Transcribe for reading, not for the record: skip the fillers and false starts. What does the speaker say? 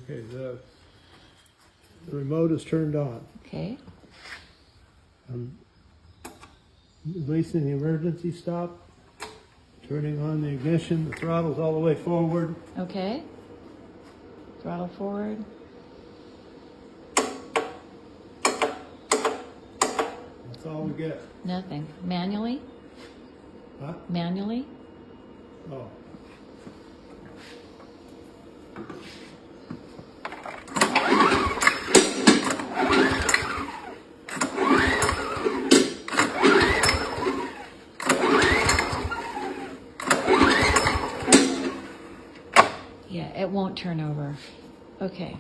Okay, the remote is turned on. Okay. I'm releasing the emergency stop, turning on the ignition, the throttle's all the way forward. Okay. Throttle forward. That's all we get. Nothing. Manually? Huh? Manually? Oh. Yeah, it won't turn over. Okay.